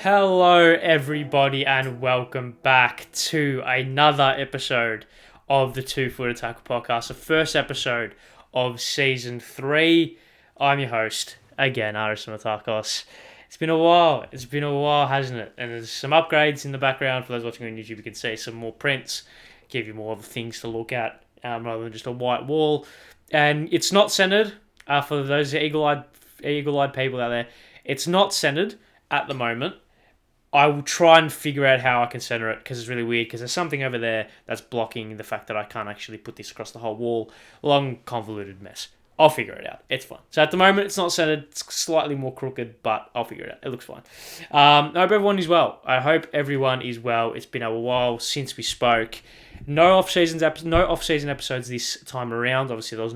Hello, everybody, and welcome back to another episode of the Two Footer Tackle Podcast, the first episode of season 3. I'm your host, again, Ari Stamatakos. It's been a while, hasn't it? And there's some upgrades in the background. For those watching on YouTube, you can see some more prints, give you more of things to look at, rather than just a white wall. And it's not centered, for those eagle-eyed people out there. It's not centered at the moment. I will try and figure out how I can center it because it's really weird because there's something over there that's blocking the fact that I can't actually put this across the whole wall. Long, convoluted mess. I'll figure it out. It's fine. So at the moment, it's not centered. It's slightly more crooked, but I'll figure it out. It looks fine. I hope everyone is well. It's been a while since we spoke. No off-season episodes this time around. Obviously, there was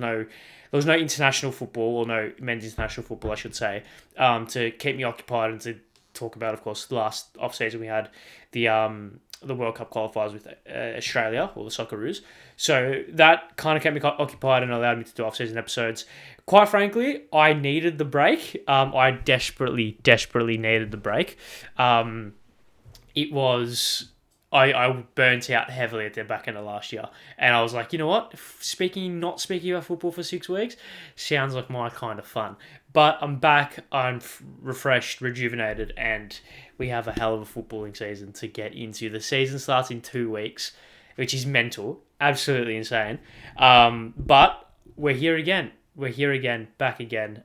no international football, or no men's international football, I should say, to keep me occupied and to talk about, of course, last off-season we had the World Cup qualifiers with Australia, or the Socceroos. So that kind of kept me occupied and allowed me to do off-season episodes. Quite frankly, I needed the break. I desperately needed the break. I burnt out heavily at the back end of last year. And I was like, you know what? Not speaking about football for 6 weeks sounds like my kind of fun. But I'm back, I'm refreshed, rejuvenated, and we have a hell of a footballing season to get into. The season starts in 2 weeks, which is mental, absolutely insane. But we're here again. Back again.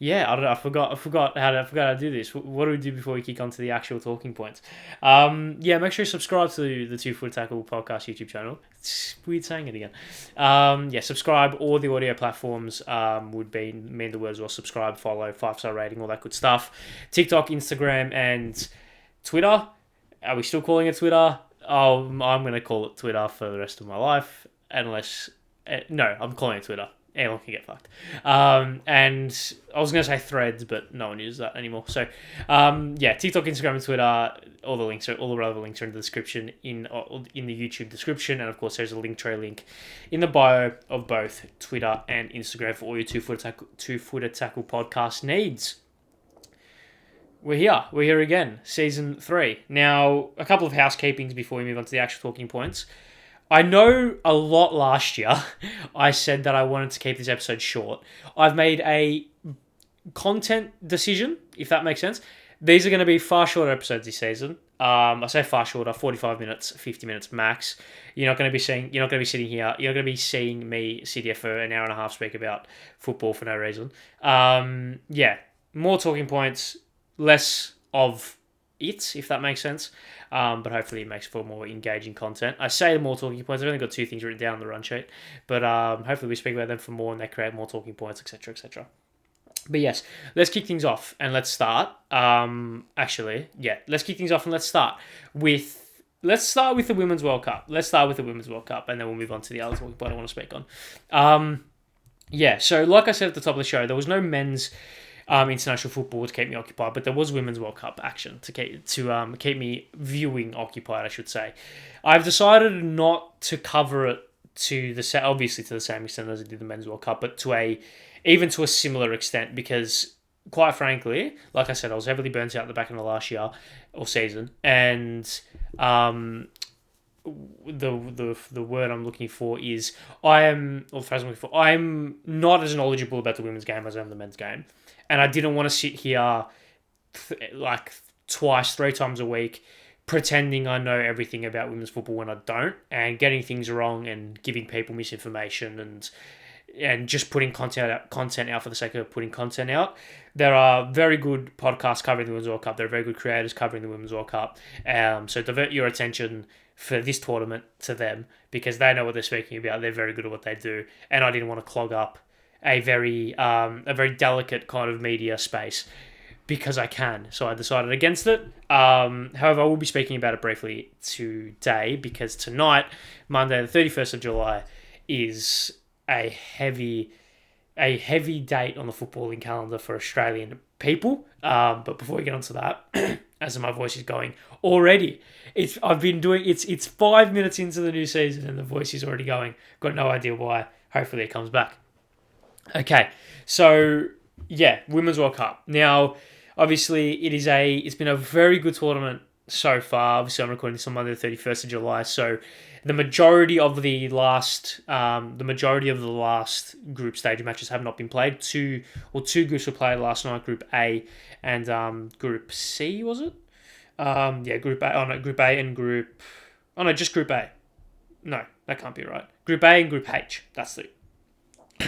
Yeah, I don't know. I forgot how to do this. What do we do before we kick on to the actual talking points? Make sure you subscribe to the Two Footer Tackle Podcast YouTube channel. It's weird saying it again. Subscribe. All the audio platforms would mean the word as well. Subscribe, follow, 5-star rating, all that good stuff. TikTok, Instagram, and Twitter. Are we still calling it Twitter? Oh, I'm going to call it Twitter for the rest of my life. Unless... no, I'm calling it Twitter. Anyone can get fucked. And I was going to say Threads, but no one uses that anymore. So, TikTok, Instagram, and Twitter. All the relevant links are in the description in the YouTube description, and of course, there's a Linktree link in the bio of both Twitter and Instagram for all your Two Footer Tackle podcast needs. We're here again, season 3. Now, a couple of housekeepings before we move on to the actual talking points. I know a lot last year I said that I wanted to keep this episode short. I've made a content decision, if that makes sense. These are going to be far shorter episodes this season. I say far shorter, 45 minutes, 50 minutes max. You're not going to be sitting here. You're not going to be seeing me sit here for an hour and a half speak about football for no reason. More talking points, less of it, if that makes sense. But hopefully it makes for more engaging content. I say more talking points. I've only got 2 things written down on the run sheet. But hopefully we speak about them for more and they create more talking points, etc., etc. But yes, let's kick things off and let's start. Let's kick things off and let's start with the Women's World Cup. And then we'll move on to the other talking point I want to speak on. So like I said at the top of the show, there was no men's international football to keep me occupied, but there was Women's World Cup action to keep me viewing occupied, I should say. I've decided not to cover it to the same extent as I did the Men's World Cup, but to a similar extent, because quite frankly, like I said, I was heavily burnt out at the back end of last year or season, and the word I'm looking for is I'm not as knowledgeable about the women's game as I am the men's game. And I didn't want to sit here like 3 times a week pretending I know everything about women's football when I don't, and getting things wrong and giving people misinformation and just putting content out for the sake of putting content out. There are very good podcasts covering the Women's World Cup. There are very good creators covering the Women's World Cup. So divert your attention for this tournament to them because they know what they're speaking about. They're very good at what they do. And I didn't want to clog up a very delicate kind of media space because I can. So I decided against it. However, I will be speaking about it briefly today because tonight, Monday the 31st of July, is a heavy date on the footballing calendar for Australian people. But before we get onto that, as my voice is going already, it's 5 minutes into the new season and the voice is already going. Got no idea why. Hopefully it comes back. Okay, so yeah, Women's World Cup. Now, obviously it's been a very good tournament so far. Obviously, I'm recording this on Monday, the 31st of July. So the majority of the last group stage matches have not been played. Two groups were played last night. Group A and Group C, was it? Group A. Oh no, Group A and Group. Oh no, just Group A. No, that can't be right. Group A and Group H. That's the.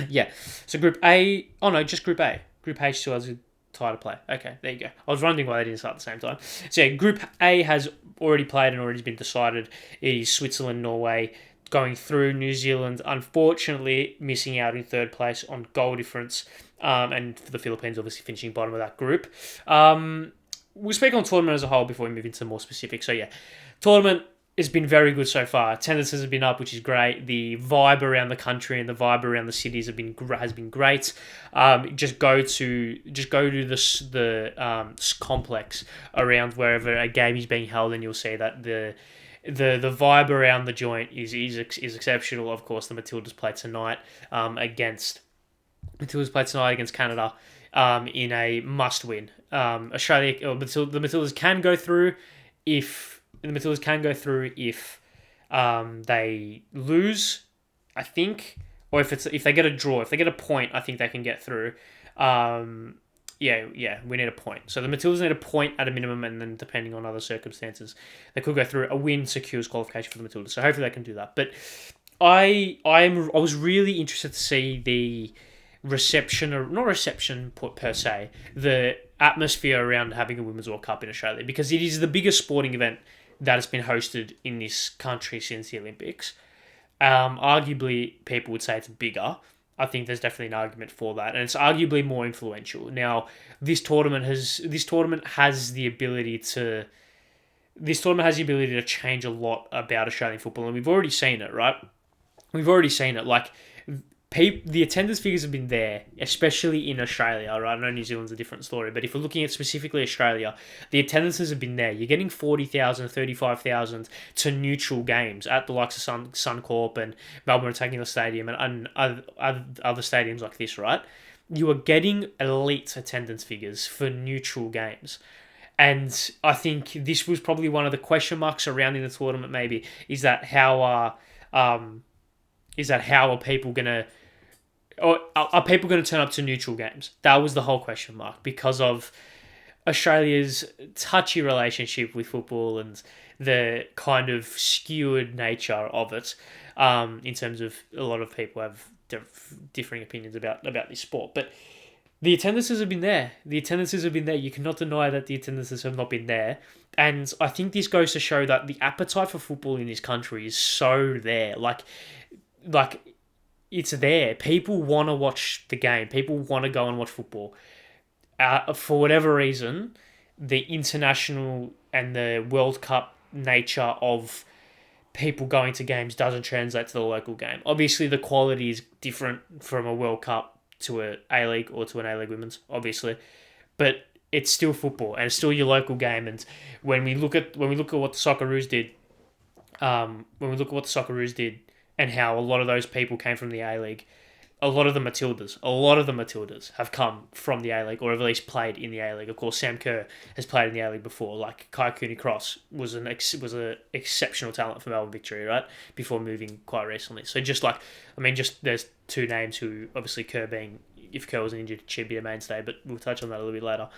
Yeah. So Group A. Oh no, just Group A. Group H still has a tie to play. Okay, there you go. I was wondering why they didn't start at the same time. So yeah, Group A has already played and already been decided. It is Switzerland, Norway going through. New Zealand, unfortunately, missing out in third place on goal difference. And for the Philippines, obviously finishing bottom of that group. We'll speak on tournament as a whole before we move into more specifics. So yeah, tournament has been very good so far. Attendances have been up, which is great. The vibe around the country and the vibe around the cities has been great. Just go to the complex around wherever a game is being held, and you'll see that the vibe around the joint is exceptional. Of course, the Matildas play tonight against Canada in a must-win. Australia, or the Matildas can go through if they lose, I think, or if they get a draw. If they get a point, I think they can get through. We need a point. So the Matildas need a point at a minimum, and then depending on other circumstances, they could go through. A win secures qualification for the Matildas. So hopefully they can do that. But I was really interested to see the reception, or not reception per se, the atmosphere around having a Women's World Cup in Australia, because it is the biggest sporting event that has been hosted in this country since the Olympics. Arguably, people would say it's bigger. I think there's definitely an argument for that, and it's arguably more influential. Now, this tournament has the ability to change a lot about Australian football, and we've already seen it, right? We've already seen it. Like, the attendance figures have been there, especially in Australia, right? I know New Zealand's a different story, but if we're looking at specifically Australia, the attendances have been there. You're getting 40,000, 35,000 to neutral games at the likes of Suncorp and Melbourne Rectangular Stadium and other stadiums like this, right? You are getting elite attendance figures for neutral games. And I think this was probably one of the question marks surrounding the tournament, maybe, is that how are people going to... Or are people going to turn up to neutral games? That was the whole question mark, because of Australia's touchy relationship with football and the kind of skewed nature of it, in terms of a lot of people have differing opinions about this sport. But the attendances have been there. You cannot deny that the attendances have not been there. And I think this goes to show that the appetite for football in this country is so there. Like it's there. People want to watch the game. People want to go and watch football. For whatever reason, the international and the World Cup nature of people going to games doesn't translate to the local game. Obviously, the quality is different from a World Cup to an A-League or to an A-League Women's, obviously. But it's still football, and it's still your local game. And when we look at what the Socceroos did, and how a lot of those people came from the A-League. A lot of the Matildas have come from the A-League, or have at least played in the A-League. Of course, Sam Kerr has played in the A-League before. Like, Kai Cooney-Cross was an exceptional talent for Melbourne Victory, right? Before moving quite recently. So there's two names who, obviously Kerr being, if Kerr wasn't injured, she'd be a mainstay, but we'll touch on that a little bit later.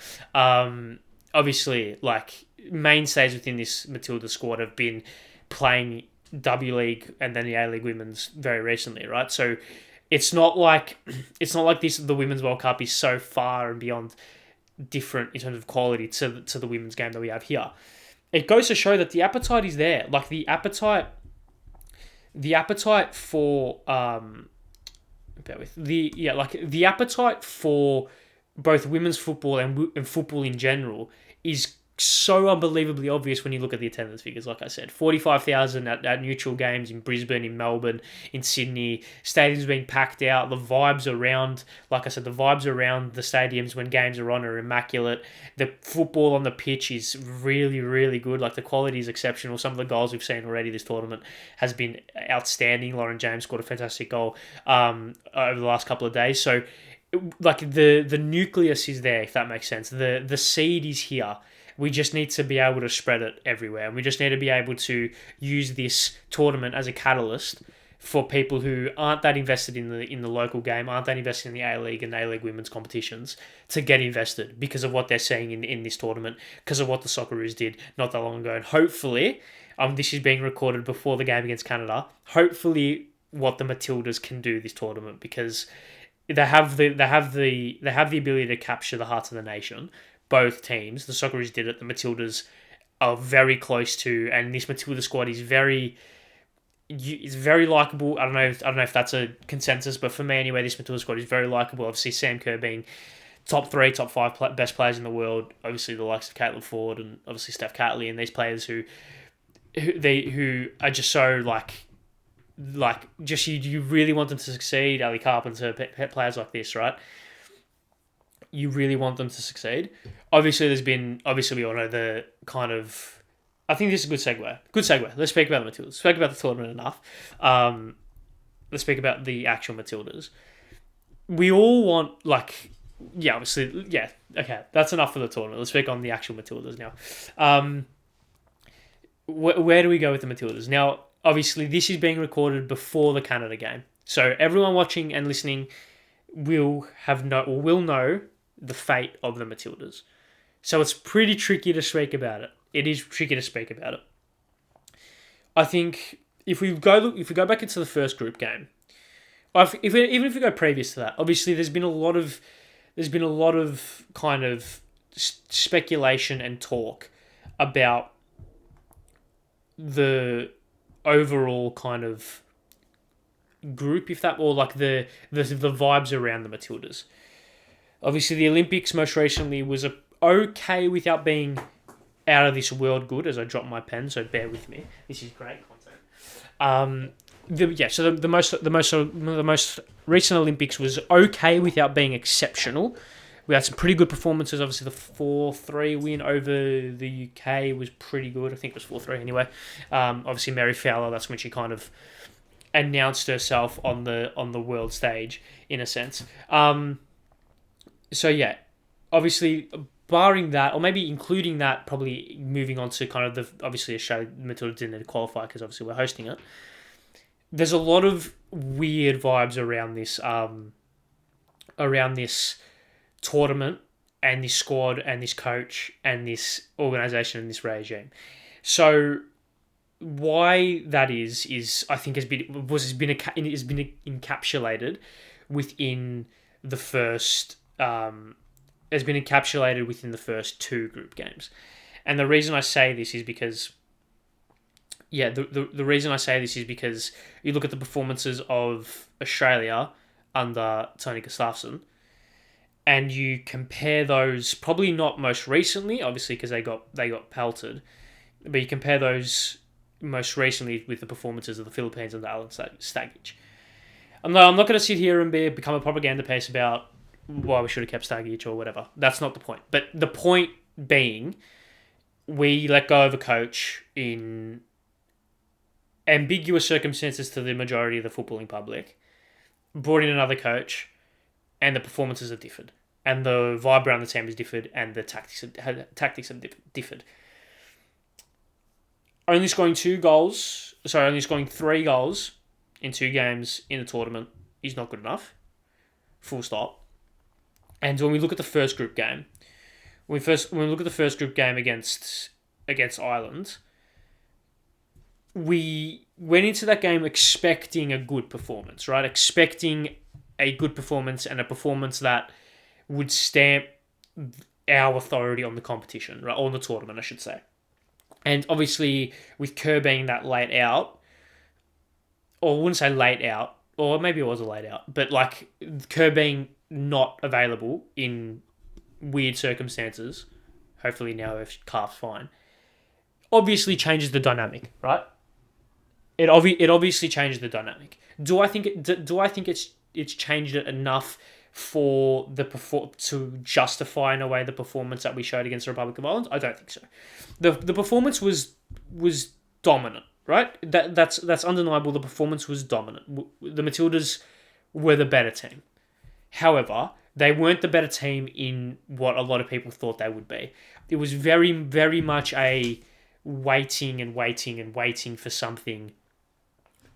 Obviously, like, mainstays within this Matilda squad have been playing W League and then the A-League Women's very recently, right? So it's not like the Women's World Cup is so far and beyond different in terms of quality to the women's game that we have here. It goes to show that the appetite is there. Like, the appetite for the appetite for both women's football and football in general is so unbelievably obvious when you look at the attendance figures. Like I said, 45,000 at neutral games in Brisbane, in Melbourne, in Sydney, stadiums being packed out. The vibes around the stadiums when games are on are immaculate. The football on the pitch is really, really good. Like, the quality is exceptional. Some of the goals we've seen already this tournament has been outstanding. Lauren James scored a fantastic goal over the last couple of days. So like the nucleus is there, if that makes sense. The seed is here. We just need to be able to spread it everywhere. And we just need to be able to use this tournament as a catalyst for people who aren't that invested in the local game, aren't that invested in the A-League and A-League women's competitions, to get invested because of what they're seeing in this tournament, because of what the Socceroos did not that long ago. And hopefully, this is being recorded before the game against Canada, hopefully what the Matildas can do this tournament, because they have the ability to capture the hearts of the nation. Both teams, the Socceroos did it, the Matildas are very close to, and this Matilda squad is very likable. I don't know if that's a consensus, but for me anyway, this Matilda squad is very likable. Obviously, Sam Kerr being top 3, top 5 best players in the world. Obviously, the likes of Caitlin Ford and obviously Steph Catley, and these players who are just so just you really want them to succeed. Ali Carpenter, players like this, right? You really want them to succeed. Obviously, we all know the kind of. I think this is a good segue. Good segue. Let's speak about the Matildas. Speak about the tournament enough. Let's speak about the actual Matildas. We all want, obviously, yeah, okay, that's enough for the tournament. Let's speak on the actual Matildas now. Where do we go with the Matildas? Now, obviously, this is being recorded before the Canada game. So everyone watching and listening will know the fate of the Matildas. So it's pretty tricky to speak about it. It is tricky to speak about it. I think if we go back into the first group game, even if we go previous to that, obviously there's been a lot of kind of speculation and talk about the overall kind of group, the vibes around the Matildas. Obviously, the Olympics most recently was okay without being out of this world good, as I dropped my pen, so bear with me. This is great content. The most recent Olympics was okay without being exceptional. We had some pretty good performances. Obviously, the 4-3 win over the UK was pretty good. I think it was 4-3 anyway. Obviously, Mary Fowler, that's when she kind of announced herself on the world stage, in a sense. So yeah, obviously, barring that, or maybe including that, probably moving on to kind of obviously Australia, Matilda didn't qualify because obviously we're hosting it. There's a lot of weird vibes around this tournament and this squad and this coach and this organisation and this regime. So why that is I think has been encapsulated within the first two group games. And the reason I say this is because the reason I say this is because you look at the performances of Australia under Tony Gustafsson, and you compare those, probably not most recently, obviously, because they got pelted, but you compare those most recently with the performances of the Philippines under Alan Stagic. I'm not going to sit here and become a propaganda piece about why we should have kept Stagic or whatever. That's not the point. But the point being, we let go of a coach in ambiguous circumstances to the majority of the footballing public, brought in another coach, and the performances have differed, and the vibe around the team has differed, and the tactics have differed. Only scoring 3 goals in 2 games in the tournament is not good enough. Full stop. And when we look at the first group game, against Ireland, we went into that game expecting a good performance, right? Expecting a good performance and a performance that would stamp our authority on the competition, right? On the tournament, I should say. And obviously, with Kerr being that late out, or I wouldn't say late out, or maybe it was a late out, but like Kerr being not available in weird circumstances, hopefully now if Calf's fine, obviously changes the dynamic, right? It obviously changes the dynamic. Do I think it's changed it enough for to justify in a way the performance that we showed against the Republic of Ireland? I don't think so. The performance was dominant, right? That's undeniable. The performance was dominant. The Matildas were the better team. However, They weren't the better team in what a lot of people thought they would be. It was very, very much a waiting and waiting and waiting for something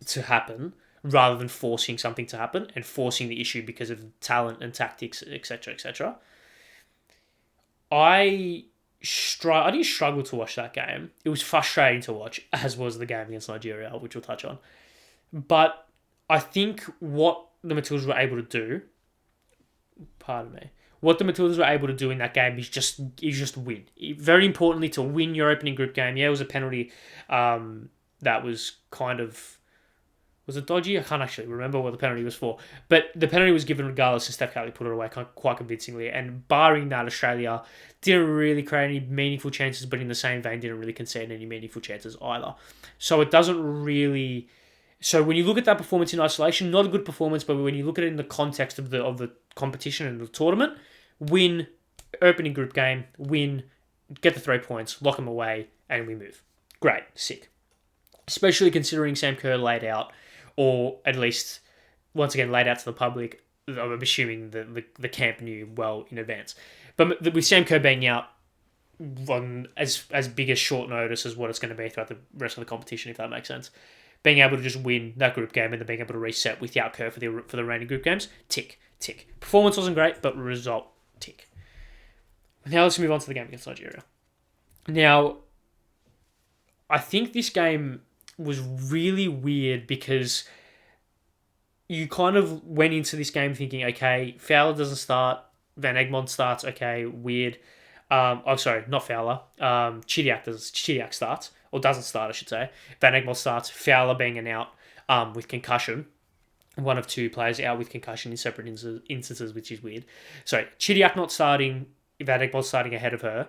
to happen rather than forcing something to happen and forcing the issue because of talent and tactics, etc., etc. I didn't struggle to watch that game. It was frustrating to watch, as was the game against Nigeria, which we'll touch on. But I think what the Matildas were able to do, what the Matildas were able to do in that game is just win. Very importantly, to win your opening group game. Yeah, it was a penalty that was kind of... Was it dodgy? I can't actually remember what the penalty was for. But the penalty was given regardless, and Steph Curry put it away quite convincingly. And barring that, Australia didn't really create any meaningful chances, but in the same vein, didn't really concede any meaningful chances either. So it doesn't really... So when you look at that performance in isolation, not a good performance, but when you look at it in the context of the competition and the tournament, win, opening group game, win, get the 3 points, lock them away, and we move. Great, sick. Especially considering Sam Kerr laid out, or at least, once again, laid out to the public, I'm assuming the camp knew well in advance. But with Sam Kerr being out on as big a short notice as what it's going to be throughout the rest of the competition, if that makes sense, being able to just win that group game and then being able to reset without Kerr for the remaining group games, tick. Performance wasn't great, but result, tick. Now let's move on to the game against Nigeria. Now, I think this game was really weird because you kind of went into this game thinking, okay, Fowler doesn't start, Van Egmond starts, okay, weird. Not Fowler. Chidiac starts, or doesn't start, I should say. Van Egmond starts, Fowler being an out with concussion. One of two players out with concussion in separate instances, which is weird. Sorry, Chidiac not starting, Van Egmond starting ahead of her.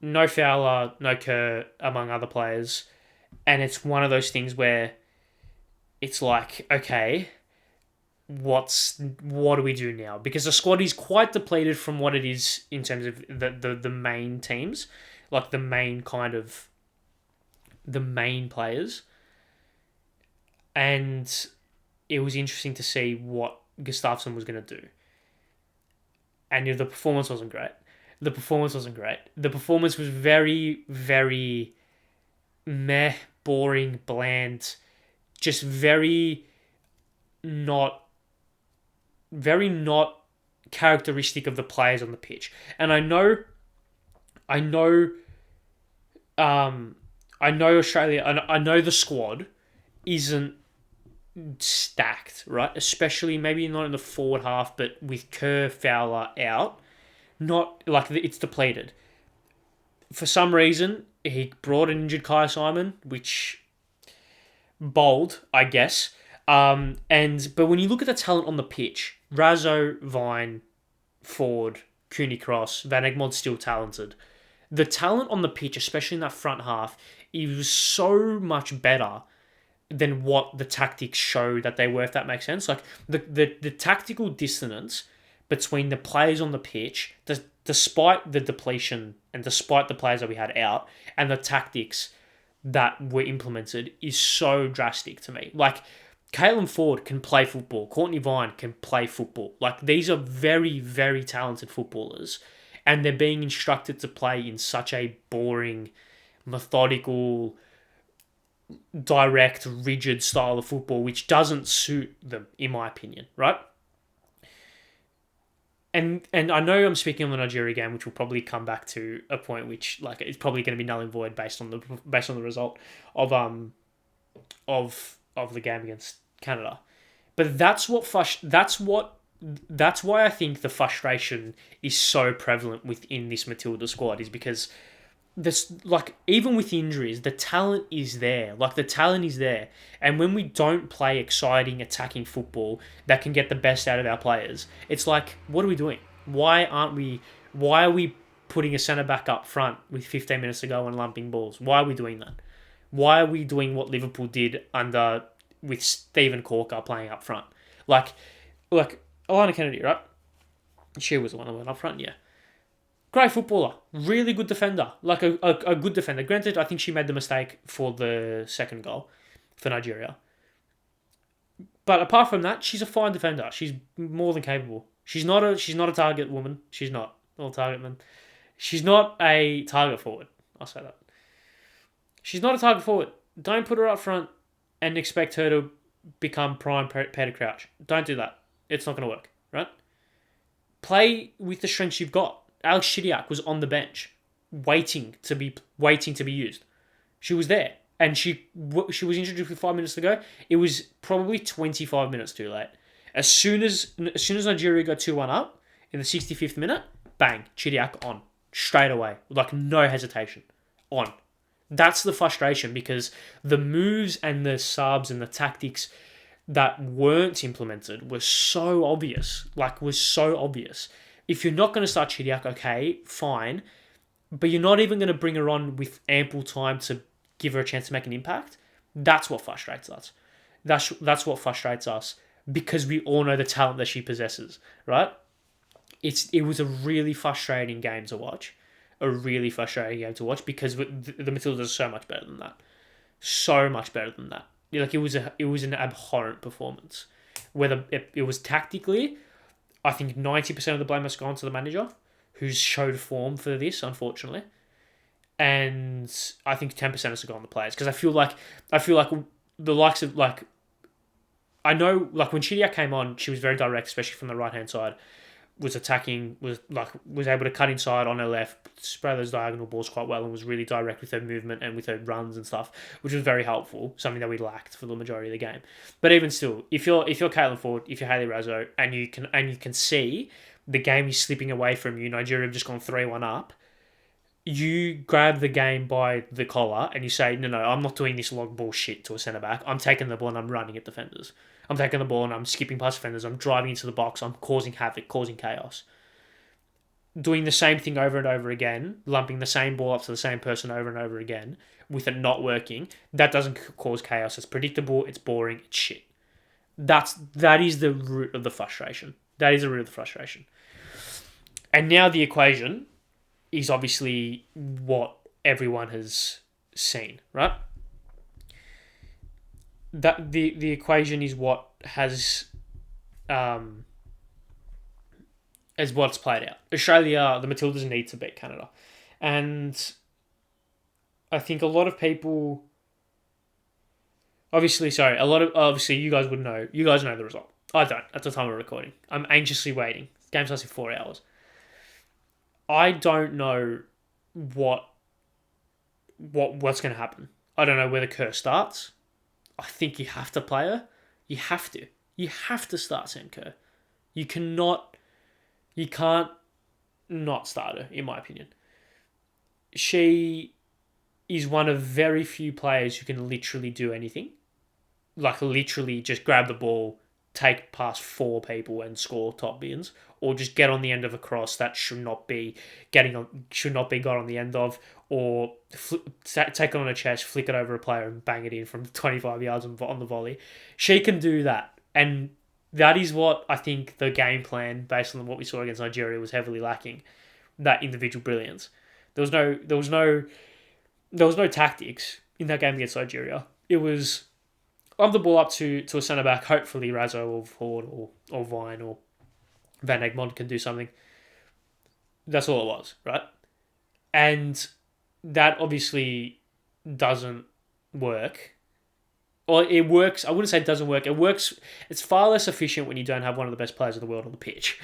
No Fowler, no Kerr, among other players. And it's one of those things where it's like, okay, what do we do now? Because the squad is quite depleted from what it is in terms of the main teams, like the main players. And it was interesting to see what Gustafsson was going to do. And the performance wasn't great. The performance was very, very meh, boring, bland, just very not characteristic of the players on the pitch. And I know Australia, I know the squad isn't stacked, right? Especially maybe not in the forward half, but with Kerr, Fowler out, not like it's depleted. For some reason, he brought an injured Kai Simon, which bold, I guess. But when you look at the talent on the pitch, Razzo, Vine, Ford, Cooney Cross, Van Egmond's still talented. The talent on the pitch, especially in that front half, is so much better than what the tactics show that they were, if that makes sense. Like the tactical dissonance between the players on the pitch, despite the depletion and despite the players that we had out, and the tactics that were implemented is so drastic to me. Like, Caitlin Ford can play football. Courtney Vine can play football. Like, these are very, very talented footballers, and they're being instructed to play in such a boring, methodical, direct, rigid style of football, which doesn't suit them, in my opinion, right? And I know I'm speaking on the Nigeria game, which will probably come back to a point which, like, it's probably going to be null and void based on the result of the game against Canada. But that's why I think the frustration is so prevalent within this Matilda squad, is because this, like, even with injuries, the talent is there. Like, the talent is there. And when we don't play exciting, attacking football that can get the best out of our players, it's like, what are we doing? Why are we putting a centre-back up front with 15 minutes to go and lumping balls? Why are we doing that? Why are we doing what Liverpool did with Stephen Corker playing up front? Like Alana Kennedy, right? She was the one that went up front, yeah. Great footballer. Really good defender. Like a good defender. Granted, I think she made the mistake for the second goal for Nigeria. But apart from that, she's a fine defender. She's more than capable. She's not a target woman. She's not. Or target man. She's not a target forward. I'll say that. She's not a target forward. Don't put her up front and expect her to become prime Peter Crouch. Don't do that. It's not going to work, right? Play with the strengths you've got. Alex Chidiac was on the bench, waiting to be used. She was there, and she was introduced with 5 minutes to go. It was probably 25 minutes too late. As soon as Nigeria got 2-1 up in the 65th minute, bang, Chidiac on straight away, like no hesitation, on. That's the frustration, because the moves and the subs and the tactics that weren't implemented were so obvious. If you're not going to start Chidiac, okay, fine, but you're not even going to bring her on with ample time to give her a chance to make an impact. That's what frustrates us. That's what frustrates us, because we all know the talent that she possesses, right? It was a really frustrating game to watch. Because the Matildas are so much better than that. So much better than that. Like, it was an abhorrent performance. Whether it was tactically, I think 90% of the blame has gone to the manager, who's showed form for this, unfortunately. And I think 10% has gone to the players, because I feel like the likes of, like, I know, like, when Chidiac came on, she was very direct, especially from the right hand side. Was attacking, was able to cut inside on her left, spray those diagonal balls quite well, and was really direct with her movement and with her runs and stuff, which was very helpful, something that we lacked for the majority of the game. But even still, if you're Caitlin Ford, if you're Hayley Raso, and you can see the game is slipping away from you, Nigeria have just gone 3-1 up, you grab the game by the collar and you say, no, I'm not doing this long ball shit to a centre-back. I'm taking the ball and I'm running at defenders. I'm taking the ball and I'm skipping past defenders. I'm driving into the box. I'm causing havoc, causing chaos. Doing the same thing over and over again, lumping the same ball up to the same person over and over again, with it not working, that doesn't cause chaos. It's predictable, it's boring, it's shit. That is the root of the frustration. And now the equation is obviously what everyone has seen, right? That the equation is what has is what's played out. Australia, the Matildas need to beat Canada, and I think a lot of people, obviously you guys would know. You guys know the result. I don't at the time of recording. I'm anxiously waiting. The game's lasting 4 hours. I don't know what's going to happen. I don't know where the curse starts. I think you have to play her. You have to. You have to start Sam Kerr. You can't not start her, in my opinion. She is one of very few players who can literally do anything. Like, literally just grab the ball, take past 4 people and score top bins, or just get on the end of a cross that should not be got on the end of, or take it on her chest, flick it over a player and bang it in from 25 yards on the volley. She can do that, and that is what I think the game plan, based on what we saw against Nigeria, was heavily lacking. That individual brilliance. There was no tactics in that game against Nigeria. It was lob the ball up to a centre back, hopefully Raso or Ford or Vine or Van Egmond can do something. That's all it was, right? And that obviously doesn't work. Or it works. I wouldn't say it doesn't work. It works. It's far less efficient when you don't have one of the best players in the world on the pitch.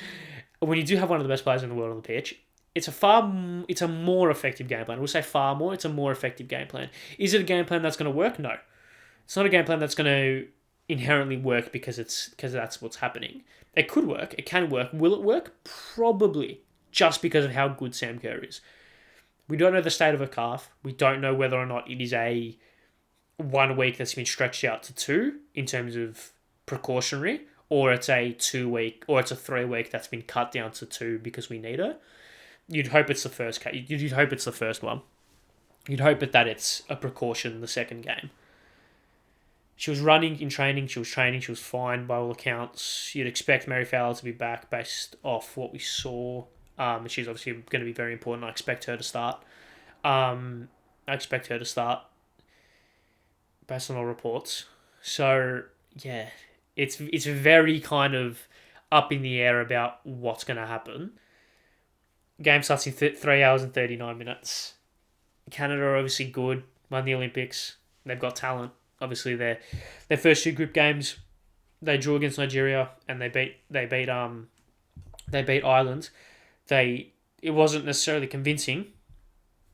When you do have one of the best players in the world on the pitch, it's a more effective game plan. We'll say far more. It's a more effective game plan. Is it a game plan that's going to work? No. It's not a game plan that's going to inherently work because that's what's happening. It could work. It can work. Will it work? Probably. Just because of how good Sam Kerr is. We don't know the state of her calf. We don't know whether or not it is a 1 week that's been stretched out to 2 in terms of precautionary, or it's a 2 week, or it's a 3 week that's been cut down to 2 because we need her. You'd hope it's the first. You'd hope it's the first one. You'd hope that it's a precaution the second game. She was running in training. She was fine by all accounts. You'd expect Mary Fowler to be back based off what we saw. She's obviously going to be very important. I expect her to start. Based on all reports. So, yeah, it's very kind of up in the air about what's going to happen. Game starts in 3 hours and 39 minutes. Canada are obviously good, won the Olympics. They've got talent. Obviously, their first 2 group games, they drew against Nigeria and they beat Ireland. It wasn't necessarily convincing.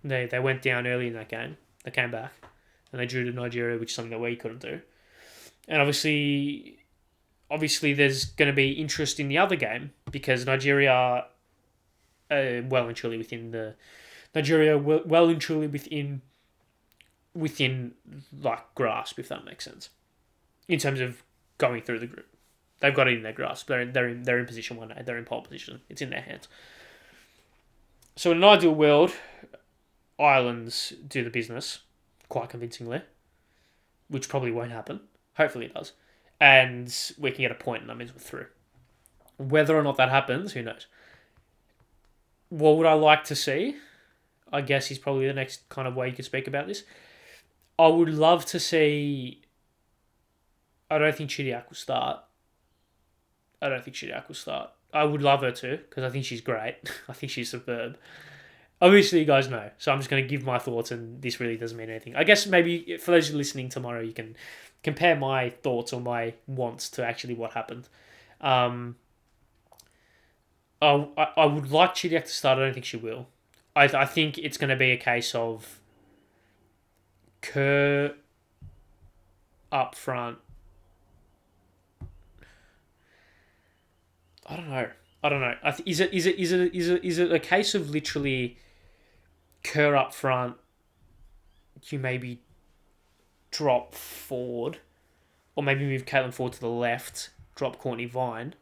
They went down early in that game. They came back and they drew to Nigeria, which is something that we couldn't do. And obviously there's going to be interest in the other game because Nigeria well and truly within like grasp, if that makes sense, in terms of going through the group. They've got it in their grasp. They're in position 1A. They're in pole position. It's in their hands. So in an ideal world, Ireland's do the business quite convincingly, which probably won't happen. Hopefully it does. And we can get a point and that means we're through. Whether or not that happens, who knows? What would I like to see? I guess is probably the next kind of way you could speak about this. I would love to see... I don't think Chidiac will start. I would love her to, because I think she's great. I think she's superb. Obviously, you guys know, so I'm just going to give my thoughts, and this really doesn't mean anything. I guess maybe for those listening tomorrow, you can compare my thoughts or my wants to actually what happened. I would like Chidiac to start. I don't think she will. I think it's going to be a case of Kerr up front. I don't know. Is it a case of literally Kerr up front? You maybe drop forward, or maybe move Caitlin forward to the left. Drop Courtney Vine,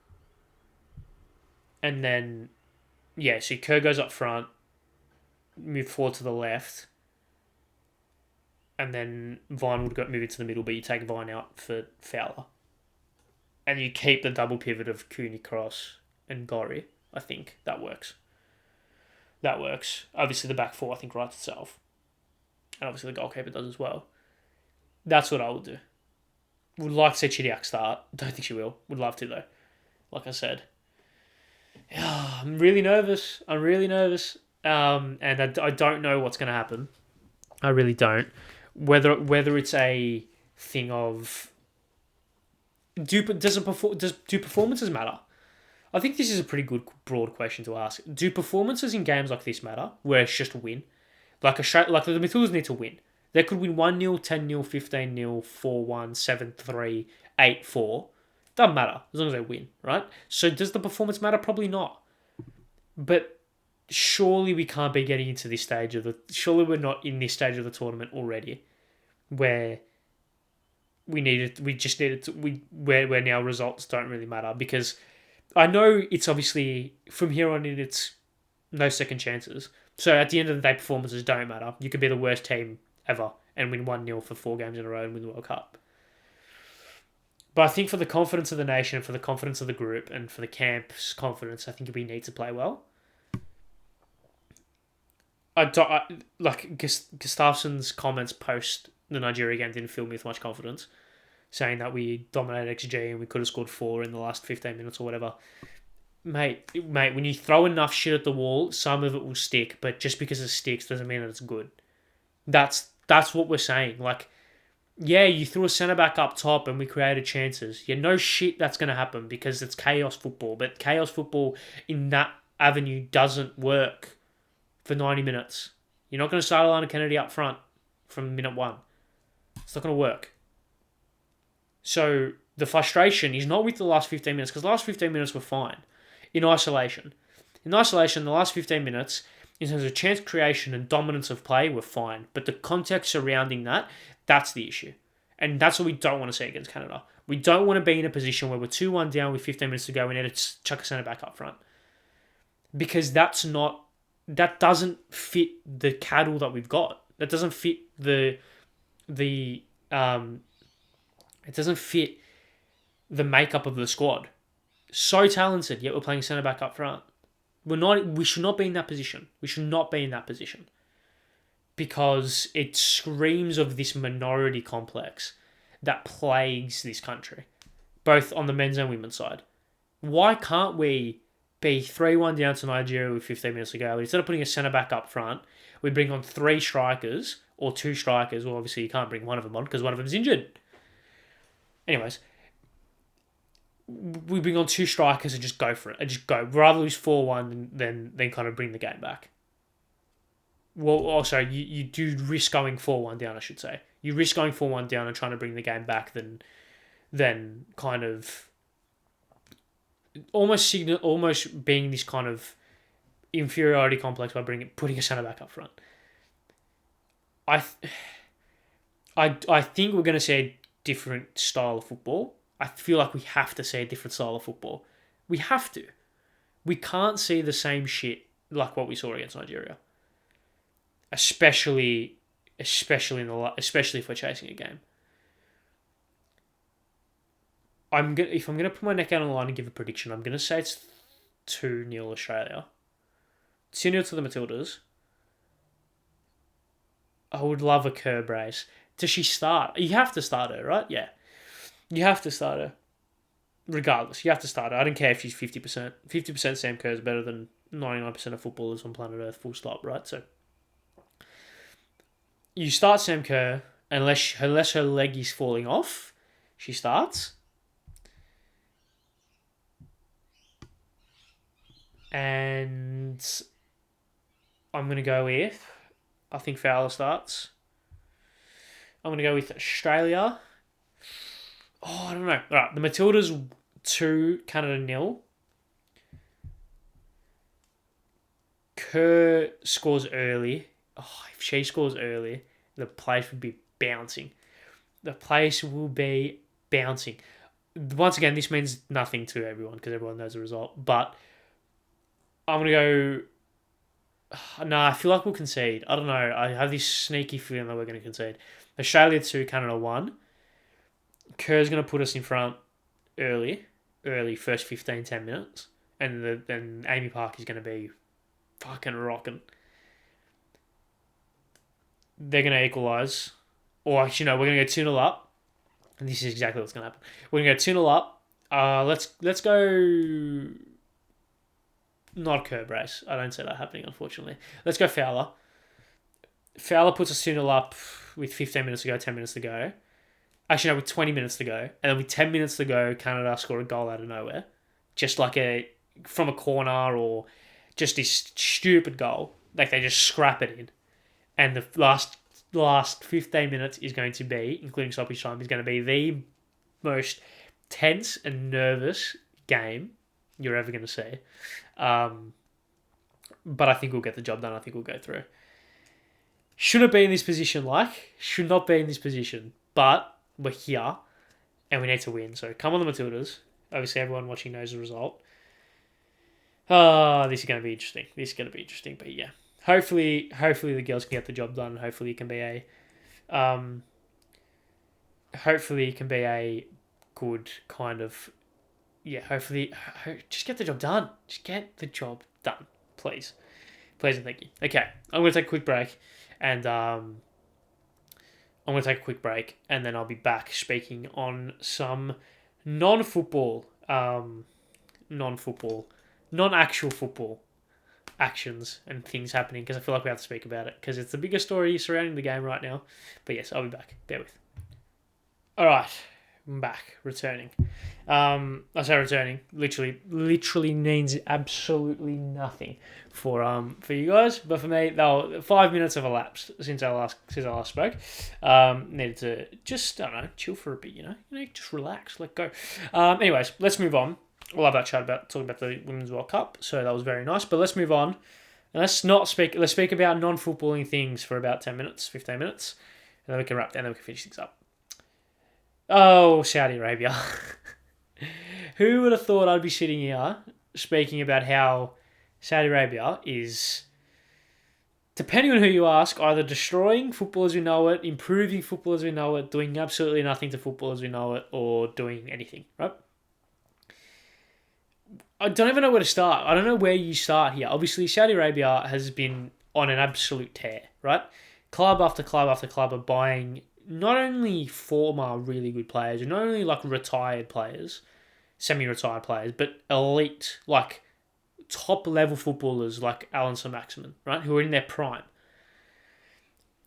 and then so Kerr goes up front, move forward to the left, and then Vine would move into the middle, but you take Vine out for Fowler. And you keep the double pivot of Cooney Cross and Gorry. I think that works. Obviously, the back four, I think, writes itself. And obviously, the goalkeeper does as well. That's what I would do. Would like to see Chidiac start. Don't think she will. Would love to, though. Like I said. I'm really nervous. And I don't know what's going to happen. I really don't. Whether it's a thing of... Do performances matter? I think this is a pretty good broad question to ask. Do performances in games like this matter, where it's just a win? Like the Matildas need to win. They could win 1-0, 10-0, 15-0, 4-1, 7-3, 8-4. Doesn't matter, as long as they win, right? So does the performance matter? Probably not. But surely we can't be getting into this stage of surely we're not in this stage of the tournament already, where where now results don't really matter, because I know it's obviously from here on in it's no second chances. So at the end of the day, performances don't matter. You could be the worst team ever and win 1-0 for 4 games in a row and win the World Cup. But I think for the confidence of the nation, for the confidence of the group, and for the camp's confidence, I think we need to play well. Gustafsson's comments post the Nigeria game didn't fill me with much confidence, saying that we dominated XG and we could have scored 4 in the last 15 minutes or whatever. Mate, when you throw enough shit at the wall, some of it will stick, but just because it sticks doesn't mean that it's good. That's what we're saying. Like, yeah, you threw a centre-back up top and we created chances. No shit that's going to happen because it's chaos football, but chaos football in that avenue doesn't work for 90 minutes. You're not going to start Alana Kennedy up front from minute 1. It's not going to work. So the frustration is not with the last 15 minutes, because the last 15 minutes were fine in isolation. In isolation, the last 15 minutes, in terms of chance creation and dominance of play, were fine. But the context surrounding that, that's the issue. And that's what we don't want to see against Canada. We don't want to be in a position where we're 2-1 down with 15 minutes to go and it's chuck a centre-back up front. Because that doesn't fit the cattle that we've got. That doesn't fit it doesn't fit the makeup of the squad. So talented, yet we're playing centre-back up front. We should not be in that position. Because it screams of this minority complex that plagues this country, both on the men's and women's side. Why can't we be 3-1 down to Nigeria with 15 minutes to go? Instead of putting a centre back up front, we bring on 3 strikers or 2 strikers. Well, obviously you can't bring one of them on because one of them's injured. Anyways, we bring on 2 strikers and just go for it. And just go. Rather lose 4-1 than kind of bring the game back. Well, also, you do risk going 4-1 down, I should say. You risk going 4-1 down and trying to bring the game back than kind of almost being this kind of inferiority complex by putting a centre back up front. I think we're going to see a different style of football. I feel like we have to see a different style of football. We have to. We can't see the same shit like what we saw against Nigeria. Especially if we're chasing a game. If I'm gonna put my neck out on the line and give a prediction, I'm gonna say it's 2-0 Australia. 2-0 to the Matildas. I would love a curb race. Does she start? You have to start her, right? Yeah. You have to start her. Regardless, you have to start her. I don't care if she's 50%. 50% Sam Kerr is better than 99% of footballers on planet Earth, full stop, right? So, you start Sam Kerr, unless her leg is falling off, she starts. And I'm going to go with, I think Fowler starts. I'm going to go with Australia. Oh, I don't know. All right, the Matildas 2, Canada 0. Kerr scores early. Oh, if she scores early, the place would be bouncing. The place will be bouncing. Once again, this means nothing to everyone because everyone knows the result. But I'm going to go... No, I feel like we'll concede. I don't know. I have this sneaky feeling that we're going to concede. Australia 2, Canada 1. Kerr's going to put us in front early, first 15, 10 minutes. And then Amy Park is going to be fucking rocking. They're going to equalise. Or actually, no, we're going to go 2-0 up. And this is exactly what's going to happen. We're going to go 2-0 up. Let's go... Not a curb race. I don't see that happening, unfortunately. Let's go Fowler. Fowler puts us 2-0 up with 15 minutes to go, 10 minutes to go. Actually, no, with 20 minutes to go. And then with 10 minutes to go, Canada score a goal out of nowhere. Just like from a corner or just this stupid goal. Like they just scrap it in. And the last 15 minutes is going to be, including stoppage time, is going to be the most tense and nervous game you're ever going to see. But I think we'll get the job done. I think we'll go through. Shouldn't be in this position, should not be in this position. But we're here and we need to win. So come on the Matildas. Obviously, everyone watching knows the result. This is going to be interesting. But yeah, hopefully the girls can get the job done. Hopefully it can be a good kind of... Yeah, hopefully, just get the job done. Just get the job done, please. Please and thank you. Okay, I'm going to take a quick break, and then I'll be back speaking on some non-actual football actions and things happening, because I feel like we have to speak about it, because it's the biggest story surrounding the game right now. But yes, I'll be back. Bear with. All right. I'm back, returning. I say returning, literally means absolutely nothing for you guys, but for me, 5 minutes have elapsed since I last spoke. Needed to just, I don't know, chill for a bit, just relax, let go. Anyways, let's move on. We'll have that chat talking about the Women's World Cup, so that was very nice, but let's move on. And let's speak about non-footballing things for about 10 minutes, 15 minutes, and then we can finish things up. Oh, Saudi Arabia. Who would have thought I'd be sitting here speaking about how Saudi Arabia is, depending on who you ask, either destroying football as we know it, improving football as we know it, doing absolutely nothing to football as we know it, or doing anything, right? I don't even know where to start. I don't know where you start here. Obviously, Saudi Arabia has been on an absolute tear, right? Club after club after club are buying not only former really good players, not only retired players, semi-retired players, but elite, like top-level footballers like Alan Saint-Maximin, right, who are in their prime.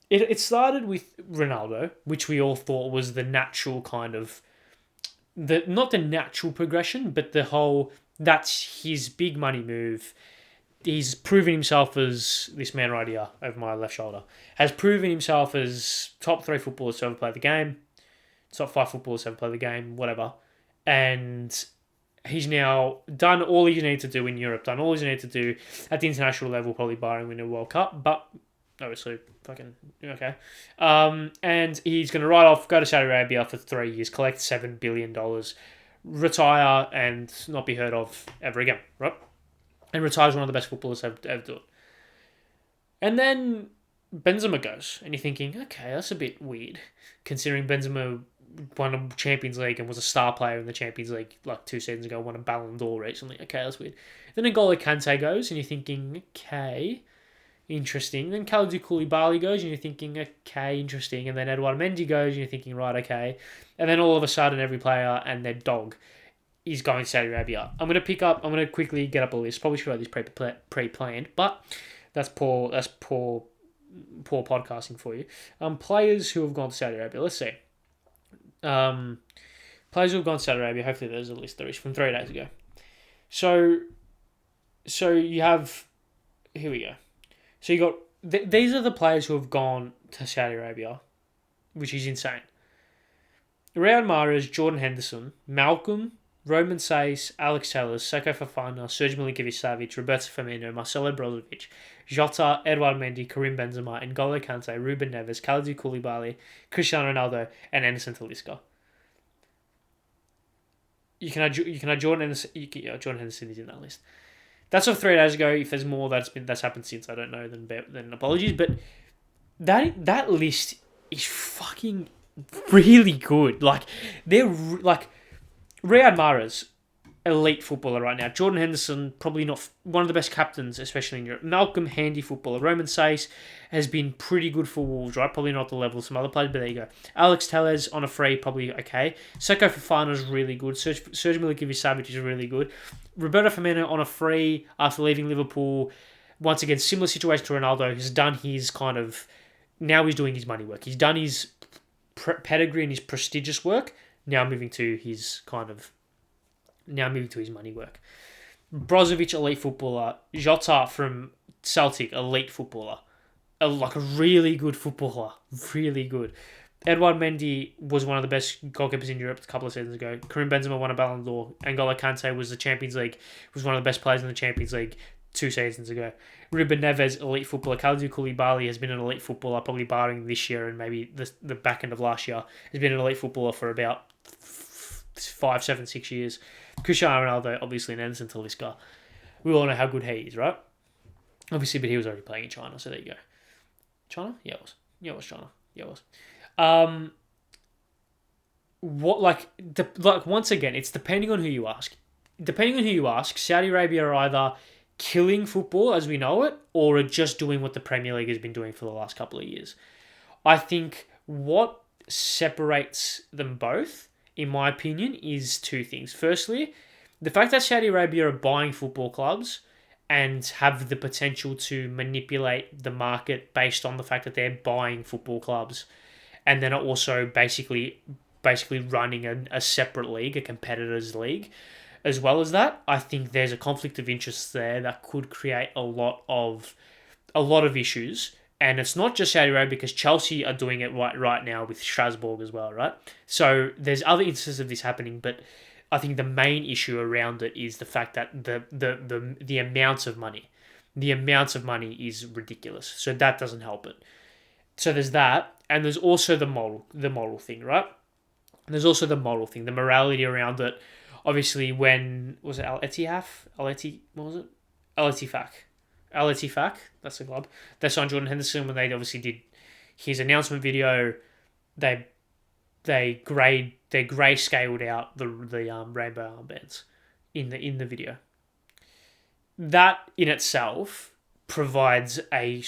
It started with Ronaldo, which we all thought was the natural kind of not the natural progression, but the whole that's his big money move. He's proven himself as this man right here over my left shoulder has proven himself as top 3 footballers to ever play the game, top 5 footballers to ever play the game, whatever, and he's now done all he needed to do in Europe, done all he needed to do at the international level, probably barring winning a World Cup, but obviously fucking okay. And he's going to ride off, go to Saudi Arabia for 3 years, collect $7 billion, retire, and not be heard of ever again, right? And retires one of the best footballers ever do it. And then Benzema goes, and you're thinking, okay, that's a bit weird, considering Benzema won a Champions League and was a star player in the Champions League like 2 seasons ago, won a Ballon d'Or recently. Okay, that's weird. Then N'Golo Kante goes, and you're thinking, okay, interesting. Then Kalidou Koulibaly goes, and you're thinking, okay, interesting. And then Edouard Mendy goes, and you're thinking, right, okay. And then all of a sudden, every player and their dog is going to Saudi Arabia. I'm going to quickly get up a list. Probably should have this pre-planned, but that's poor podcasting for you. Players who have gone to Saudi Arabia. Let's see. Players who have gone to Saudi Arabia. Hopefully there's a list there is from 3 days ago. So you have, here we go. So you got, these are the players who have gone to Saudi Arabia, which is insane. Riyad Mahrez, Jordan Henderson, Malcolm, Roman Saiz, Alex Telles, Seko Fofana, Serge Milinkovic-Savic, Roberto Firmino, Marcelo Brozovic, Jota, Edouard Mendy, Karim Benzema, N'Golo Kante, Ruben Neves, Kalidou Koulibaly, Cristiano Ronaldo, and Anderson Talisca. You can add Jordan Henderson. Jordan Henderson is in that list. That's of 3 days ago. If there's more that's happened since, I don't know. Then apologies. But that list is fucking really good. Like they're like Riyad Mahrez, elite footballer right now. Jordan Henderson, probably not one of the best captains, especially in Europe. Malcolm, handy footballer. Roman Saiz has been pretty good for Wolves, right? Probably not the level of some other players, but there you go. Alex Telles on a free, probably okay. Seko Fofana is really good. Serge Milinkovic-Savic is really good. Roberto Firmino on a free after leaving Liverpool. Once again, similar situation to Ronaldo. He's done his kind of... Now he's doing his money work. He's done his pedigree and his prestigious work. Now moving to his money work. Brozovic, elite footballer. Jota from Celtic, elite footballer. Like a really good footballer. Really good. Edouard Mendy was one of the best goalkeepers in Europe a couple of seasons ago. Karim Benzema won a Ballon d'Or. N'Golo Kante was one of the best players in the Champions League 2 seasons ago. Ruben Neves, elite footballer. Kalidou Koulibaly has been an elite footballer, probably barring this year and maybe the back end of last year. Has been an elite footballer for about 5, 7, 6 years. Cristiano Ronaldo, obviously, and Anderson Talisca. We all know how good he is, right? Obviously, but he was already playing in China, so there you go. China? Yeah, it was. Yeah, it was China. Yeah, it was. Once again, it's depending on who you ask. Depending on who you ask, Saudi Arabia are either killing football as we know it, or are just doing what the Premier League has been doing for the last couple of years. I think what separates them both, in my opinion, is 2 things. Firstly, the fact that Saudi Arabia are buying football clubs and have the potential to manipulate the market based on the fact that they're buying football clubs, and then are also basically running a separate league, a competitors league. As well as that, I think there's a conflict of interest there that could create a lot of issues. And it's not just Saudi Arabia, because Chelsea are doing it right now with Strasbourg as well, right? So there's other instances of this happening, but I think the main issue around it is the fact that the amount of money is ridiculous. So that doesn't help it. So there's that, and there's also the moral thing, right? And there's also the moral thing, the morality around it. Obviously, when was it Al Ettifaq, that's the club. They signed Jordan Henderson when they obviously did his announcement video. They grayscaled out the rainbow armbands in the video. That in itself provides a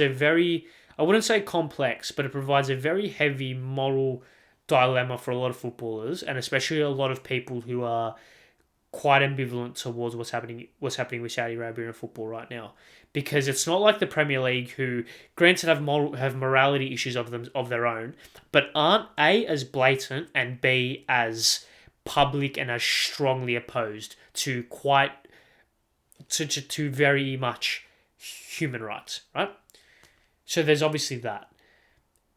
very, I wouldn't say complex, but it provides a very heavy moral dilemma for a lot of footballers, and especially a lot of people who are quite ambivalent towards what's happening with Saudi Arabia and football right now, because it's not like the Premier League, who granted have morality issues of their own, but aren't A, as blatant, and B, as public and as strongly opposed to very much human rights, right? So there's obviously that.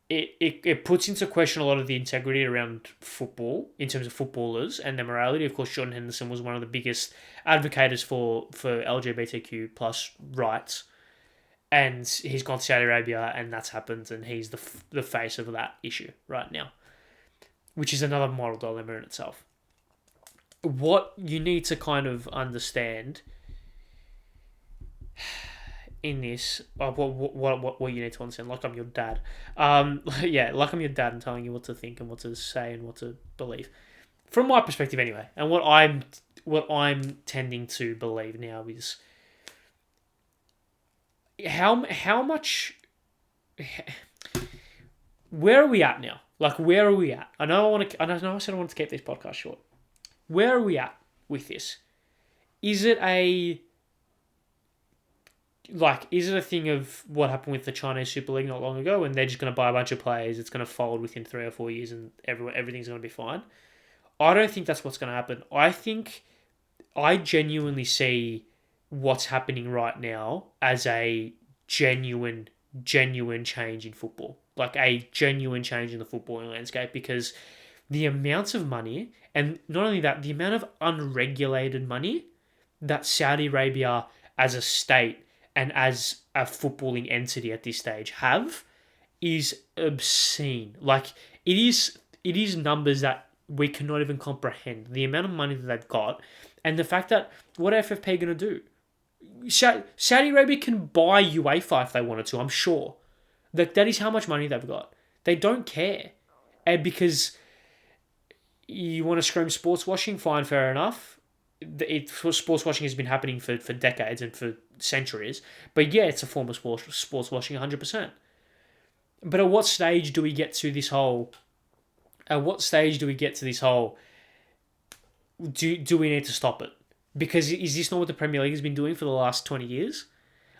It puts into question a lot of the integrity around football in terms of footballers and their morality. Of course, Jordan Henderson was one of the biggest advocates for LGBTQ plus rights, and he's gone to Saudi Arabia, and that's happened, and he's the face of that issue right now, which is another moral dilemma in itself. What you need to kind of understand in this, what you need to understand, like I'm your dad, like I'm your dad and telling you what to think and what to say and what to believe, from my perspective anyway, and what I'm tending to believe now is how much, where are we at now? Like, where are we at? I know I said I wanted to keep this podcast short. Where are we at with this? Is it a thing of what happened with the Chinese Super League not long ago, and they're just going to buy a bunch of players, it's going to fold within 3 or 4 years, and everything's going to be fine? I don't think that's what's going to happen. I genuinely see what's happening right now as a genuine change in football. Like a genuine change in the footballing landscape, because the amount of money, and not only that, the amount of unregulated money that Saudi Arabia as a state and as a footballing entity at this stage have is obscene. Like, it is numbers that we cannot even comprehend. The amount of money that they've got, and the fact that, what are FFP going to do? Saudi Arabia can buy UEFA if they wanted to, I'm sure. That is how much money they've got. They don't care. And because you want to scream sports washing, fine, fair enough. Sports washing has been happening for decades and for centuries. But yeah, it's a form of sports washing 100%. But at what stage do we get to this whole... do we need to stop it? Because is this not what the Premier League has been doing for the last 20 years?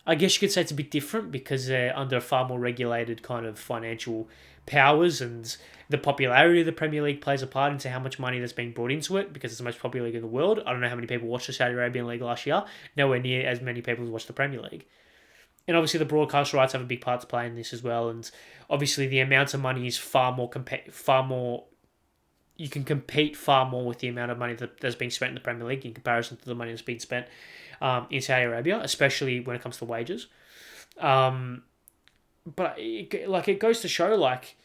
I guess you could say it's a bit different because they're under far more regulated kind of financial powers, and the popularity of the Premier League plays a part into how much money that's being brought into it, because it's the most popular league in the world. I don't know how many people watched the Saudi Arabian League last year. Nowhere near as many people as watched the Premier League. And obviously the broadcast rights have a big part to play in this as well, and obviously the amount of money is far more. You can compete far more with the amount of money that's being spent in the Premier League in comparison to the money that's being spent in Saudi Arabia, especially when it comes to wages. But it goes to show, like,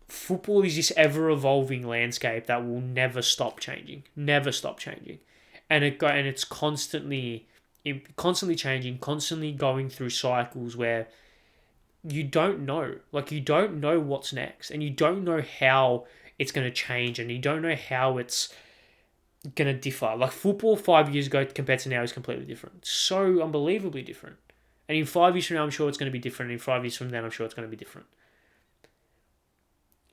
football is this ever-evolving landscape that will never stop changing, and it's constantly changing, constantly going through cycles where you don't know what's next, and you don't know how it's going to change, and you don't know how it's going to differ. Like, football 5 years ago compared to now is completely different. So unbelievably different. And in 5 years from now, I'm sure it's going to be different. And in 5 years from then, I'm sure it's going to be different.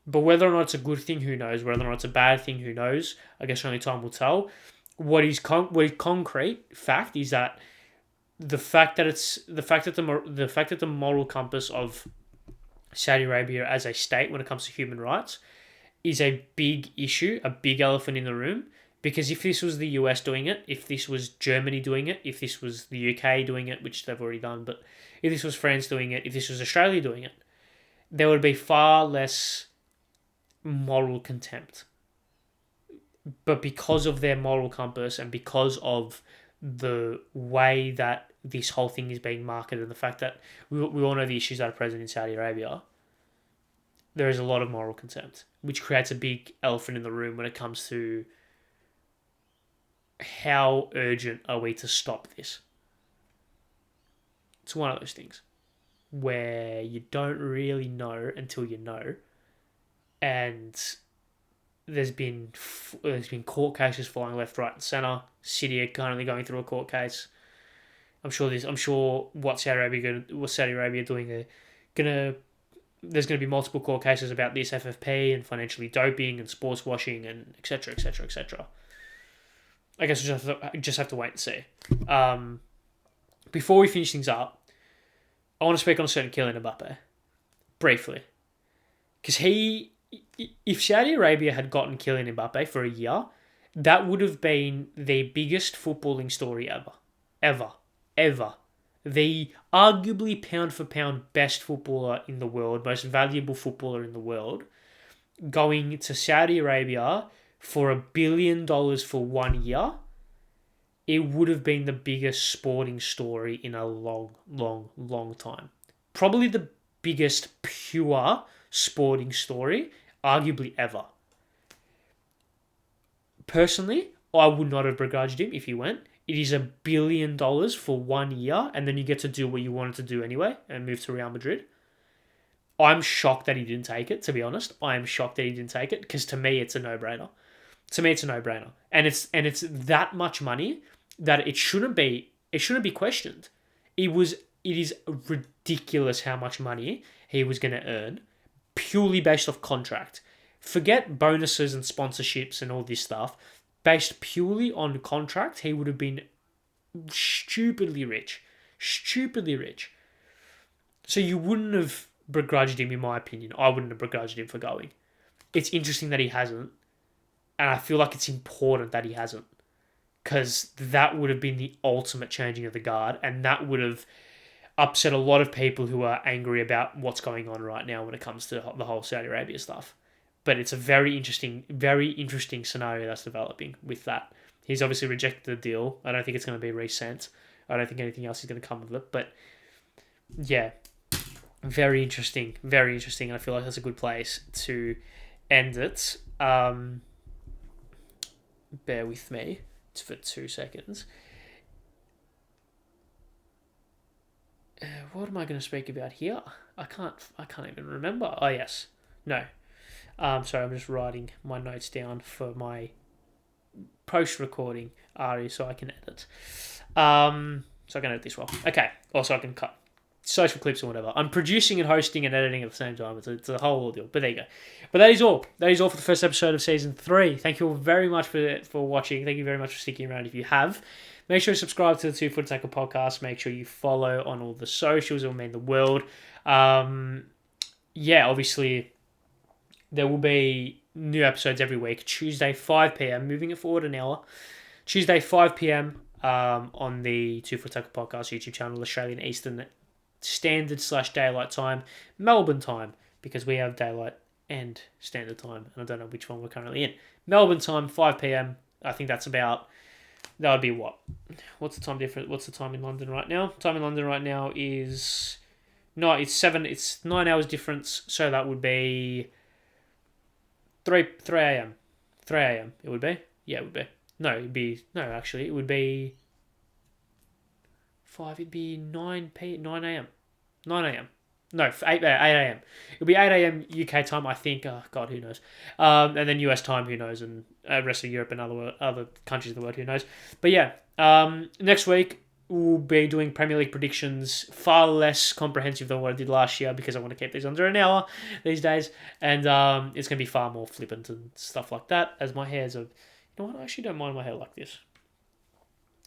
But whether or not it's a good thing, who knows? Whether or not it's a bad thing, who knows? I guess only time will tell. What is concrete fact is that the fact that the moral compass of Saudi Arabia as a state when it comes to human rights is a big issue, a big elephant in the room. Because if this was the US doing it, if this was Germany doing it, if this was the UK doing it, which they've already done, but if this was France doing it, if this was Australia doing it, there would be far less moral contempt. But because of their moral compass, and because of the way that this whole thing is being marketed, and the fact that we all know the issues that are present in Saudi Arabia, there is a lot of moral contempt, which creates a big elephant in the room when it comes to how urgent are we to stop this. It's one of those things where you don't really know until you know, and there's been court cases flying left, right, and centre. City are currently going through a court case. I'm sure what Saudi Arabia doing are gonna there's going to be multiple court cases about this FFP and financially doping and sports washing and etc. etc. etc. I guess we just have to wait and see. Before we finish things up, I want to speak on a certain Kylian Mbappe briefly, because if Saudi Arabia had gotten Kylian Mbappe for a year, that would have been the biggest footballing story ever. The arguably pound for pound best footballer in the world, most valuable footballer in the world, going to Saudi Arabia for $1 billion for 1 year, it would have been the biggest sporting story in a long time. Probably the biggest pure sporting story, arguably ever. Personally, I would not have begrudged him if he went. It is $1 billion for 1 year, and then you get to do what you wanted to do anyway and move to Real Madrid. I'm shocked that he didn't take it, to be honest. I am shocked that he didn't take it, because to me, it's a no-brainer. And it's that much money that it shouldn't be questioned. It is ridiculous how much money he was going to earn purely based off contract. Forget bonuses and sponsorships and all this stuff. Based purely on contract, he would have been stupidly rich. So you wouldn't have begrudged him, in my opinion. I wouldn't have begrudged him for going. It's interesting that he hasn't. And I feel like it's important that he hasn't. Because that would have been the ultimate changing of the guard. And that would have upset a lot of people who are angry about what's going on right now when it comes to the whole Saudi Arabia stuff. But it's a very interesting scenario that's developing with that. He's obviously rejected the deal. I don't think it's going to be resent. I don't think anything else is going to come of it. But yeah, very interesting. And I feel like that's a good place to end it. Bear with me for 2 seconds. What am I going to speak about here? I can't even remember. Oh yes, no. Sorry, I'm just writing my notes down for my post-recording Ari, so I can edit. So I can edit this well. Okay. Also, I can cut social clips or whatever. I'm producing and hosting and editing at the same time. It's a whole ordeal. But there you go. But that is all. That is all for the first episode of Season 3. Thank you all very much for watching. Thank you very much for sticking around if you have. Make sure you subscribe to the 2 Foot Attacker podcast. Make sure you follow on all the socials. It will mean the world. Obviously, there will be new episodes every week. Tuesday, 5 p.m. Moving it forward an hour. Tuesday, 5 p.m. On the 2 Foot Attacker podcast YouTube channel, Australian Eastern Standard / Daylight Time, Melbourne time, because we have Daylight and Standard Time, and I don't know which one we're currently in. Melbourne time, 5 p.m. I think that would be what? What's the time difference? What's the time in London right now? Time in London right now is... No, it's 9 hours difference, so that would be 3 a.m. 3 a.m. It would be? Yeah, it would be. Actually, it would be 5, it'd be 9 a.m. 9 a.m. No, 8 a.m. It'll be 8 a.m. UK time, I think. Oh, God, who knows? And then US time, who knows? And rest of Europe and other countries of the world, who knows? But yeah, next week, we'll be doing Premier League predictions, far less comprehensive than what I did last year, because I want to keep these under an hour these days. And it's going to be far more flippant and stuff like that, as my hair's a... You know what? I actually don't mind my hair like this.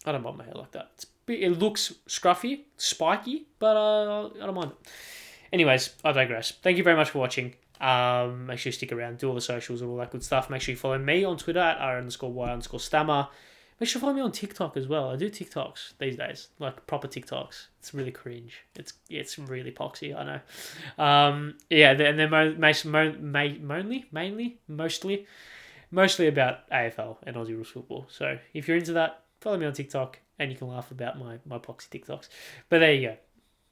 I don't mind my hair like that. It looks scruffy, spiky, but I don't mind it. Anyways, I digress. Thank you very much for watching. Make sure you stick around, do all the socials and all that good stuff. Make sure you follow me on Twitter at r_y_stammer. Make sure you follow me on TikTok as well. I do TikToks these days, like proper TikToks. It's really cringe. It's really poxy, I know. And they're mostly about AFL and Aussie rules football. So if you're into that, follow me on TikTok and you can laugh about my poxy TikToks. But there you go.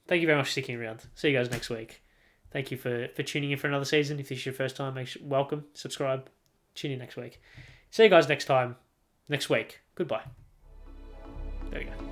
Thank you very much for sticking around. See you guys next week. Thank you for tuning in for another season. If this is your first time, welcome, subscribe, tune in next week. See you guys next week. Goodbye. There you go.